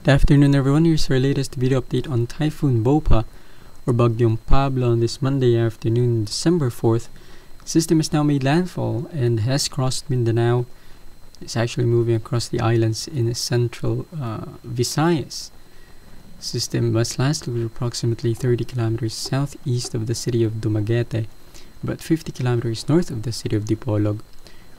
Good afternoon everyone, here's our latest video update on Typhoon Bopha or Bagyong Pablo on this Monday afternoon, December 4th. The system has now made landfall and has crossed Mindanao. It's actually moving across the islands in central Visayas. The system was last looked approximately 30 kilometers southeast of the city of Dumaguete, about 50 kilometers north of the city of Dipolog,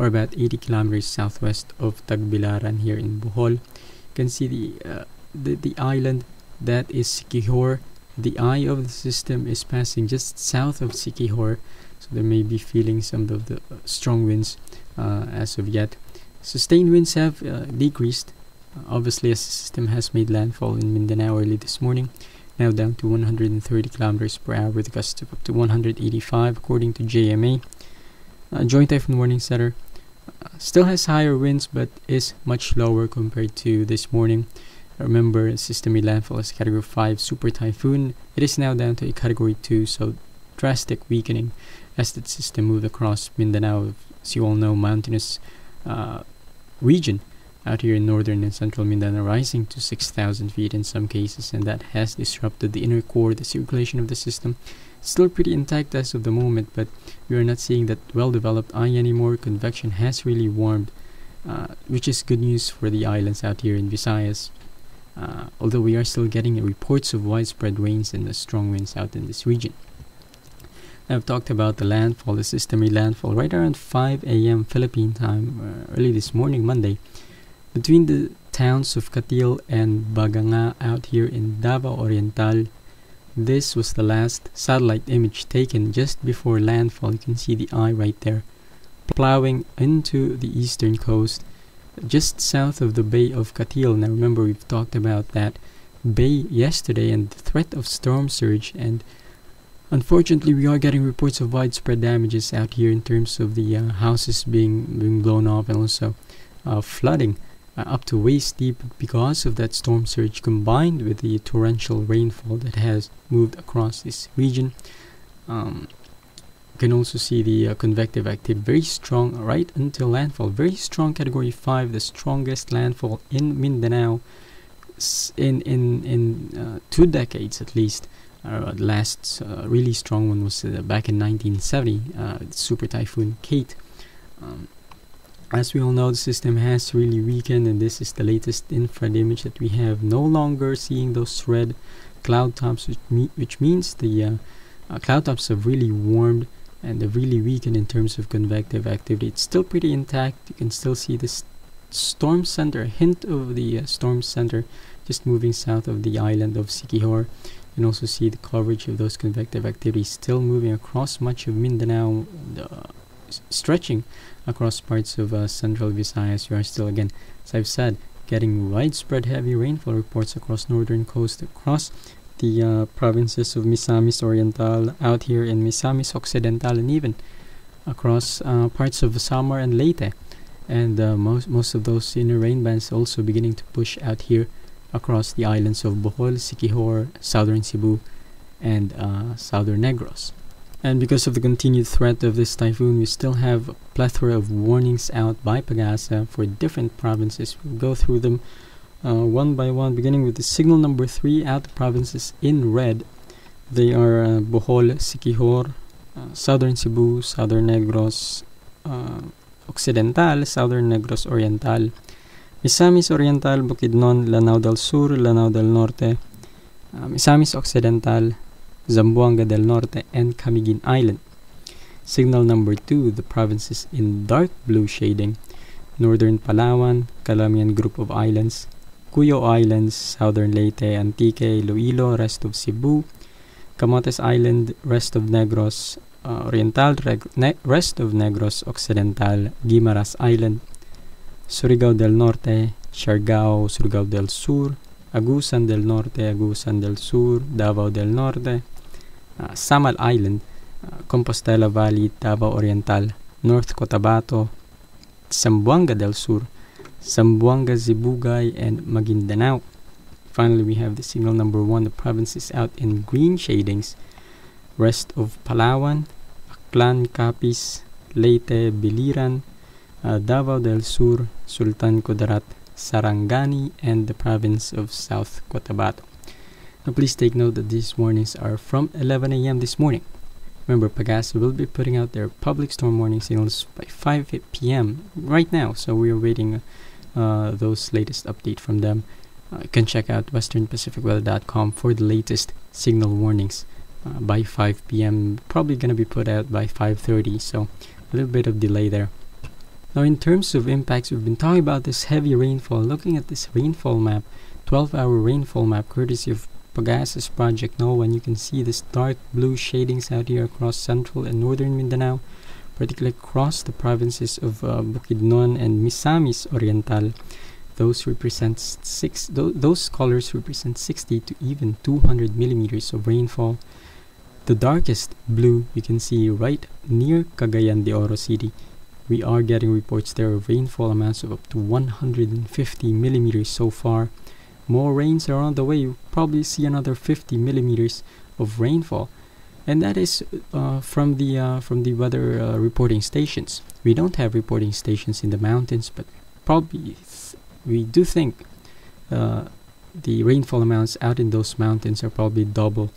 or about 80 kilometers southwest of Tagbilaran here in Bohol. You can see the island that is Siquijor. The eye of the system is passing just south of Siquijor, so there may be feeling some of the strong winds as of yet. Sustained winds have decreased, obviously, as the system has made landfall in Mindanao early this morning, now down to 130 kilometers per hour with gusts of up to 185 according to JMA. Joint Typhoon Warning Center still has higher winds but is much lower compared to this morning. Remember, the system made landfall as Category 5 Super Typhoon. It is now down to a Category 2, so drastic weakening as the system moved across Mindanao, as you all know, mountainous region out here in northern and central Mindanao, rising to 6,000 feet in some cases, and that has disrupted the inner core, the circulation of the system. Still pretty intact as of the moment, but we are not seeing that well-developed eye anymore. Convection has really warmed, which is good news for the islands out here in Visayas. Although we are still getting reports of widespread rains and strong winds out in this region. I've talked about the landfall. The system made landfall right around 5 a.m. Philippine time early this morning, Monday, between the towns of Cateel and Baganga out here in Davao Oriental. This was the last satellite image taken just before landfall. You can see the eye right there, plowing into the eastern coast, just south of the Bay of Cateel. Now remember, we've talked about that bay yesterday and the threat of storm surge, and unfortunately we are getting reports of widespread damages out here in terms of the houses being blown off, and also flooding up to waist deep because of that storm surge combined with the torrential rainfall that has moved across this region. You can also see the convective activity very strong right until landfall. Very strong Category 5, the strongest landfall in Mindanao in 2 decades at least. Last really strong one was back in 1970, Super Typhoon Kate. As we all know, the system has really weakened, and this is the latest infrared image that we have. No longer seeing those red cloud tops, which means the cloud tops have really warmed and have really weakened in terms of convective activity. It's still pretty intact. You can still see this storm center, a hint of the storm center just moving south of the island of Siquijor. You can also see the coverage of those convective activities still moving across much of Mindanao, stretching across parts of central Visayas. You are still, again, as I've said, getting widespread heavy rainfall reports across northern coast, across the provinces of Misamis Oriental, out here in Misamis Occidental, and even across parts of Samar and Leyte. And most of those inner rain bands also beginning to push out here across the islands of Bohol, Siquijor, southern Cebu, and southern Negros. And because of the continued threat of this typhoon, we still have a plethora of warnings out by Pagasa for different provinces. We'll go through them one by one, beginning with the signal number 3 out the provinces in red. They are Bohol, Siquijor, southern Cebu, southern Negros Occidental, southern Negros Oriental, Misamis Oriental, Bukidnon, Lanao del Sur, Lanao del Norte, Misamis Occidental, Zamboanga del Norte, and Camiguin Island. Signal number 2, the provinces in dark blue shading: Northern Palawan, Calamian Group of Islands, Cuyo Islands, Southern Leyte, Antique, Iloilo, rest of Cebu, Camotes Island, rest of Negros Oriental, rest of Negros Occidental, Guimaras Island, Surigao del Norte, Siargao, Surigao del Sur, Agusan del Norte, Agusan del Sur, Davao del Norte, Samal Island, Compostela Valley, Davao Oriental, North Cotabato, Zamboanga del Sur, Zamboanga, Zibugay, and Maguindanao. Finally, we have the signal number 1, the provinces out in green shadings: rest of Palawan, Aklan, Capiz, Leyte, Biliran, Davao del Sur, Sultan Kudarat, Sarangani, and the province of South Cotabato. Now please take note that these warnings are from 11 a.m. this morning. Remember, Pagasa will be putting out their public storm warning signals by 5 p.m. right now, so we are waiting those latest update from them. You can check out westernpacificweather.com for the latest signal warnings by 5 p.m. Probably going to be put out by 5:30, so a little bit of delay there. Now in terms of impacts, we've been talking about this heavy rainfall. Looking at this rainfall map, 12-hour rainfall map courtesy of Pagasa's Project NOAA, and you can see this dark blue shadings out here across central and northern Mindanao, particularly across the provinces of Bukidnon and Misamis Oriental. Those colors represent 60 to even 200 millimeters of rainfall. The darkest blue you can see right near Cagayan de Oro City. We are getting reports there of rainfall amounts of up to 150 millimeters so far. More rains are on the way. You'll probably see another 50 millimeters of rainfall, and that is from the weather reporting stations. We don't have reporting stations in the mountains, but probably we do think the rainfall amounts out in those mountains are probably double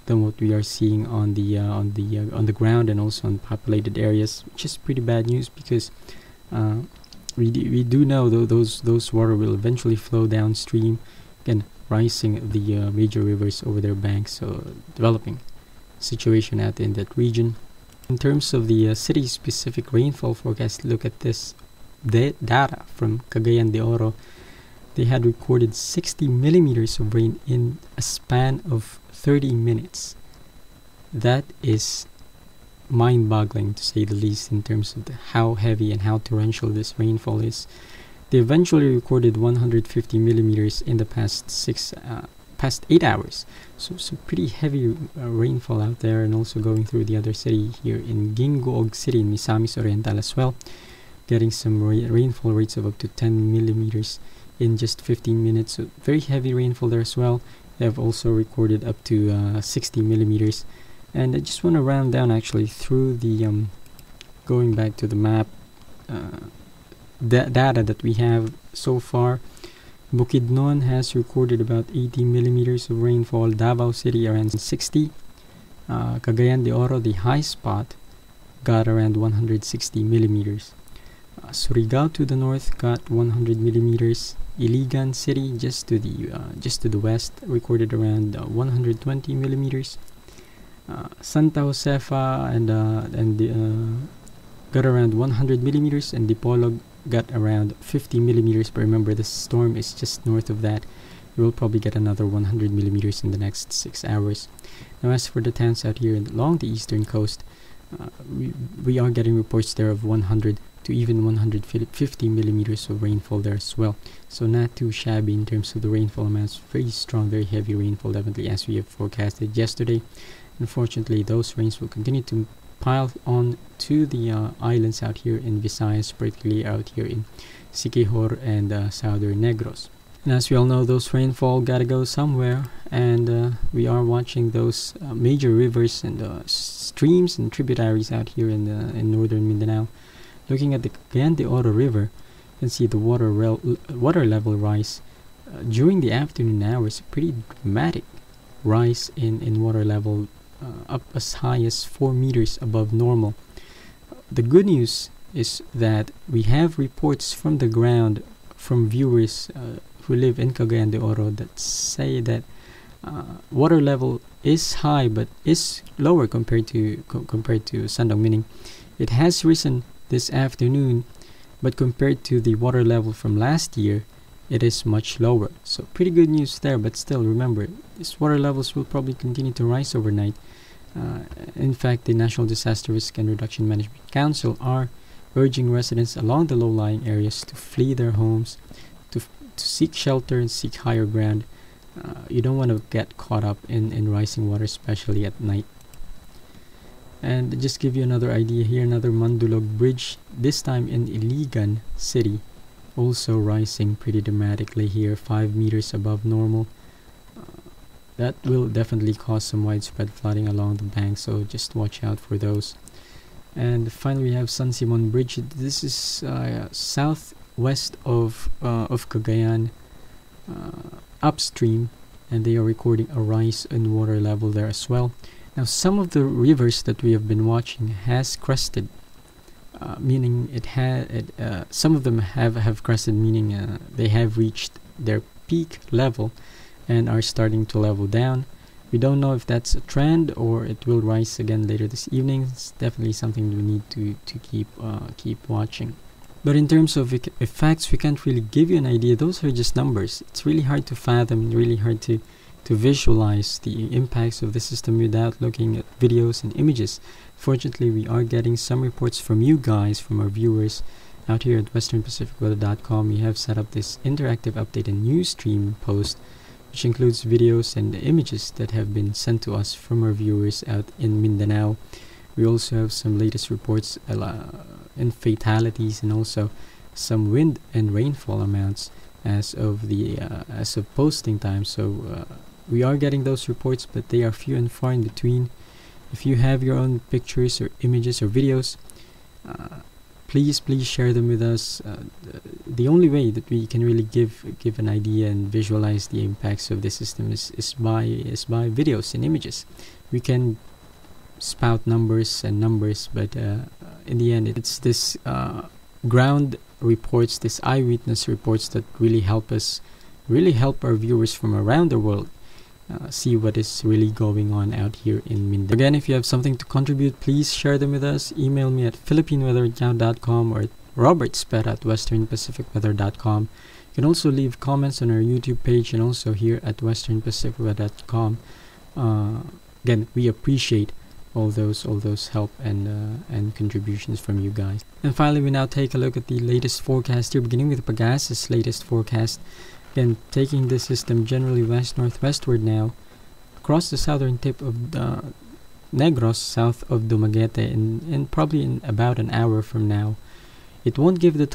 than what we are seeing on the ground and also on populated areas, which is pretty bad news because we do know those water will eventually flow downstream, again rising the major rivers over their banks, so developing situation out in that region. In terms of the city-specific rainfall forecast, look at this data from Cagayan de Oro. They had recorded 60 millimeters of rain in a span of 30 minutes. That is mind-boggling, to say the least, in terms of how heavy and how torrential this rainfall is. They eventually recorded 150 millimeters in the past 8 hours. So pretty heavy rainfall out there, and also going through the other city here in Gingoog City in Misamis Oriental as well, getting some rainfall rates of up to 10 millimeters in just 15 minutes. So very heavy rainfall there as well. They have also recorded up to 60 millimeters. And I just want to round down actually through the going back to the map data that we have so far. Bukidnon has recorded about 80 millimeters of rainfall. Davao City around 60. Cagayan de Oro, the high spot, got around 160 millimeters. Surigao to the north got 100 millimeters. Iligan City, just to the west, recorded around 120 millimeters. Santa Josefa got around 100 millimeters, and Dipolog got around 50 millimeters. But remember, the storm is just north of that. We will probably get another 100 millimeters in the next 6 hours. Now, as for the towns out here along the eastern coast, we are getting reports there of 100 to even 150 millimeters of rainfall there as well. So not too shabby in terms of the rainfall amounts. Very strong, very heavy rainfall, definitely, as we have forecasted yesterday. Unfortunately, those rains will continue to pile on to the islands out here in Visayas, particularly out here in Siquijor and southern Negros. And as we all know, those rainfall gotta go somewhere, and we are watching those major rivers and streams and tributaries out here in northern Mindanao. Looking at the Cagayan de Oro River, you can see the water level rise during the afternoon hours. A pretty dramatic rise in water level, up as high as 4 meters above normal. The good news is that we have reports from the ground from viewers who live in Cagayan de Oro that say that water level is high but is lower compared to Sandong, meaning it has risen this afternoon, but compared to the water level from last year, it is much lower. So pretty good news there, but still remember, these water levels will probably continue to rise overnight. In fact, the National Disaster Risk and Reduction Management Council are urging residents along the low-lying areas to flee their homes, to seek shelter and seek higher ground. You don't want to get caught up in rising water, especially at night. And just give you another idea here, another Mandulog Bridge, this time in Iligan City, also rising pretty dramatically here, 5 meters above normal. That will definitely cause some widespread flooding along the bank, so just watch out for those. And finally, we have San Simon Bridge. This is west of Cagayan, upstream, and they are recording a rise in water level there as well. Now, some of the rivers that we have been watching has crested, meaning some of them have crested, meaning they have reached their peak level and are starting to level down. We don't know if that's a trend or it will rise again later this evening. It's definitely something we need to keep watching. But in terms of effects, we can't really give you an idea. Those are just numbers. It's really hard to fathom, really hard to visualize the impacts of the system without looking at videos and images. Fortunately, we are getting some reports from you guys, from our viewers out here at westernpacificweather.com. We have set up this interactive update and news stream post, which includes videos and images that have been sent to us from our viewers out in Mindanao. We also have some latest reports in fatalities and also some wind and rainfall amounts as of posting time. So we are getting those reports, but they are few and far in between. If you have your own pictures or images or videos, please share them with us. The only way that we can really give an idea and visualize the impacts of the system is by videos and images. We can spout numbers, but in the end, it's this ground reports, this eyewitness reports that really help our viewers from around the world see what is really going on out here in Mindanao. Again, if you have something to contribute, please share them with us. Email me at philippineweather@yahoo.com or at robertspet@westernpacificweather.com. You can also leave comments on our YouTube page and also here at westernpacificweather.com. Again, we appreciate all those help and contributions from you guys. And finally, we now take a look at the latest forecast here, beginning with Pagasa's latest forecast. Again, taking the system generally west-northwestward now, across the southern tip of the Negros, south of Dumaguete, and probably in about an hour from now. It won't give the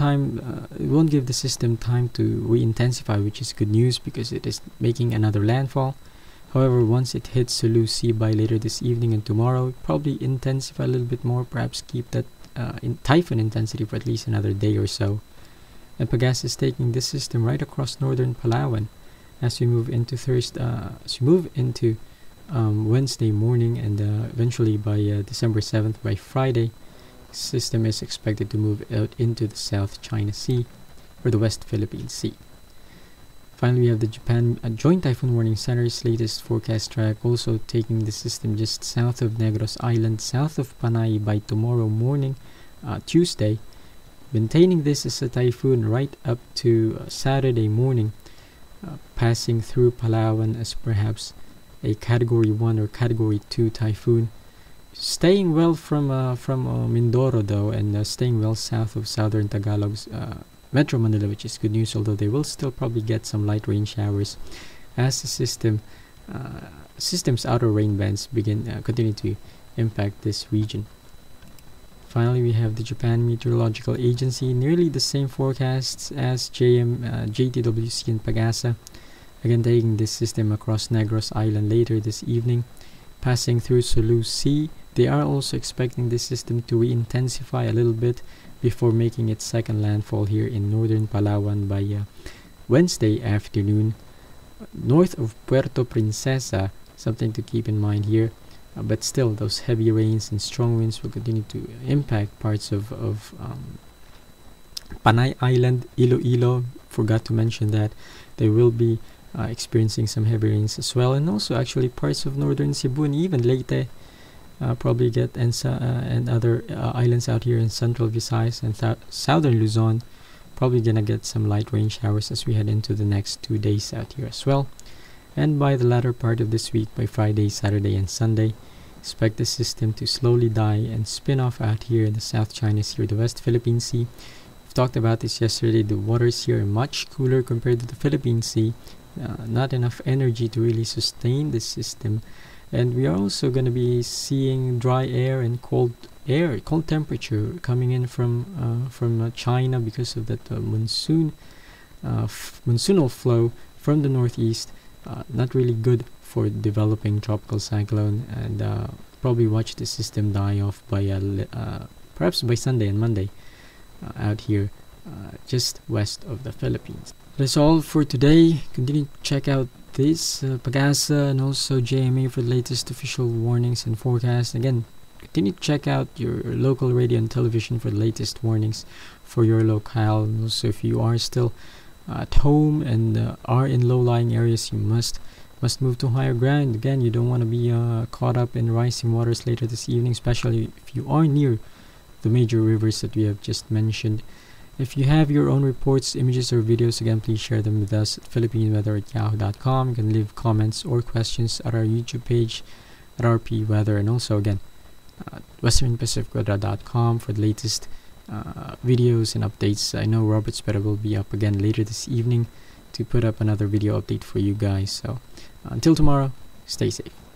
system time to re-intensify, which is good news because it is making another landfall. However, once it hits Sulu Sea by later this evening and tomorrow, probably intensify a little bit more, perhaps keep that in typhoon intensity for at least another day or so. And Pagasa is taking this system right across Northern Palawan as we move into Wednesday morning, and eventually by December 7th, by Friday, the system is expected to move out into the South China Sea or the West Philippine Sea. Finally, we have the Japan Joint Typhoon Warning Center's latest forecast track, also taking the system just south of Negros Island, south of Panay by tomorrow morning, Tuesday, maintaining this as a typhoon right up to Saturday morning, passing through Palawan as perhaps a Category 1 or Category 2 typhoon, staying well from Mindoro though, and staying well south of southern Tagalog's Metro Manila, which is good news, although they will still probably get some light rain showers as the system's outer rain bands continue to impact this region. Finally, we have the Japan Meteorological Agency, nearly the same forecasts as JTWC and Pagasa, again taking this system across Negros Island later this evening, passing through Sulu Sea. They are also expecting this system to re-intensify a little bit before making its second landfall here in Northern Palawan by Wednesday afternoon, north of Puerto Princesa. Something to keep in mind here. But still, those heavy rains and strong winds will continue to impact parts of Panay Island, Iloilo. Forgot to mention that they will be experiencing some heavy rains as well, and also actually parts of northern Cebu and even Leyte. Probably get and other islands out here in central Visayas and southern Luzon, probably gonna get some light rain showers as we head into the next 2 days out here as well. And by the latter part of this week, by Friday, Saturday, and Sunday, expect the system to slowly die and spin off out here in the South China Sea or the West Philippine Sea. We've talked about this yesterday. The waters here are much cooler compared to the Philippine Sea. Not enough energy to really sustain this system. And we are also going to be seeing dry air and cold temperature coming in from China because of that monsoonal flow from the northeast. Not really good for developing tropical cyclone, and probably watch the system die off by perhaps by Sunday and Monday out here just west of the Philippines. That's all for today. Continue to check out this Pag-asa and also JMA for the latest official warnings and forecasts. Again, continue to check out your local radio and television for the latest warnings for your locale. And also, if you are still at home and are in low-lying areas, you must move to higher ground. Again, you don't want to be caught up in rising waters later this evening, especially if you are near the major rivers that we have just mentioned. If you have your own reports, images, or videos, again, please share them with us at philippineweather@yahoo.com. You can leave comments or questions at our YouTube page at RP Weather, and also again westernpacificweather.com for the latest videos and updates. I know Robert Spetta will be up again later this evening to put up another video update for you guys. So until tomorrow, stay safe.